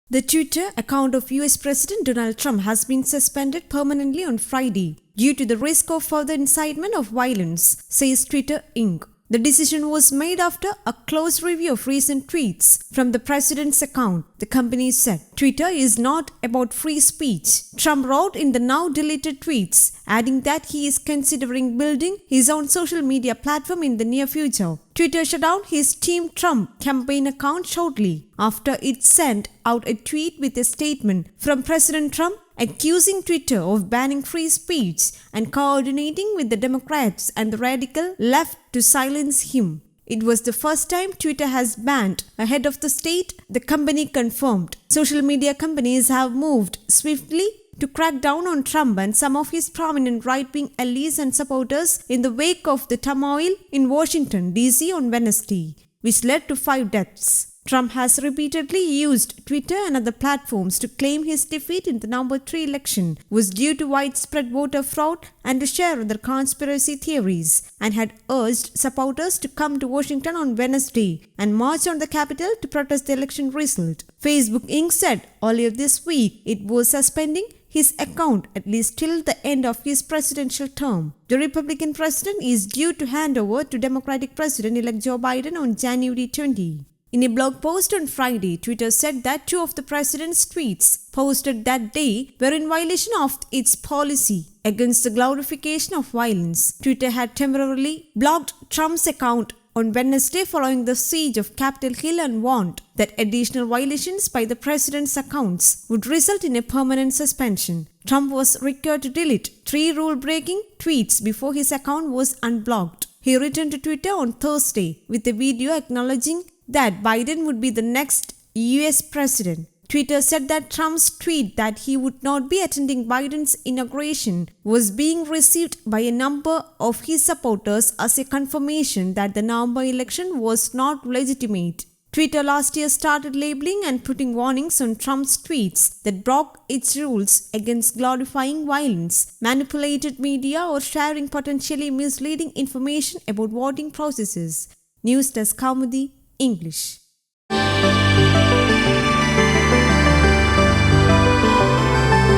The Twitter account of US President Donald Trump has been suspended permanently on Friday due to the risk of further incitement of violence, says Twitter Inc. The decision was made after a close review of recent tweets from the president's account, the company said. Twitter is not about free speech, Trump wrote in the now deleted tweets, adding that he is considering building his own social media platform in the near future. Twitter shut down his Team Trump campaign account shortly after it sent out a tweet with a statement from President Trump accusing Twitter of banning free speech and coordinating with the Democrats and the radical left to silence him. It was the first time Twitter has banned a head of the state, the company confirmed. Social media companies have moved swiftly to crack down on Trump and some of his prominent right-wing allies and supporters in the wake of the turmoil in Washington, D.C. on Wednesday, which led to 5 deaths. Trump has repeatedly used Twitter and other platforms to claim his defeat in the November 3 election was due to widespread voter fraud and to share other conspiracy theories, and had urged supporters to come to Washington on Wednesday and march on the Capitol to protest the election result. Facebook Inc. said earlier this week it was suspending his account at least till the end of his presidential term. The Republican president is due to hand over to Democratic President-elect Joe Biden on January 20. In a blog post on Friday, Twitter said that 2 of the president's tweets posted that day were in violation of its policy against the glorification of violence. Twitter had temporarily blocked Trump's account on Wednesday following the siege of Capitol Hill and warned that additional violations by the president's accounts would result in a permanent suspension. Trump was required to delete 3 rule-breaking tweets before his account was unblocked. He returned to Twitter on Thursday with a video acknowledging that Biden would be the next US president. Twitter said that Trump's tweet that he would not be attending Biden's inauguration was being received by a number of his supporters as a confirmation that the November election was not legitimate. Twitter last year started labeling and putting warnings on Trump's tweets that broke its rules against glorifying violence, manipulated media, or sharing potentially misleading information about voting processes. News Desk Kaumudy, English.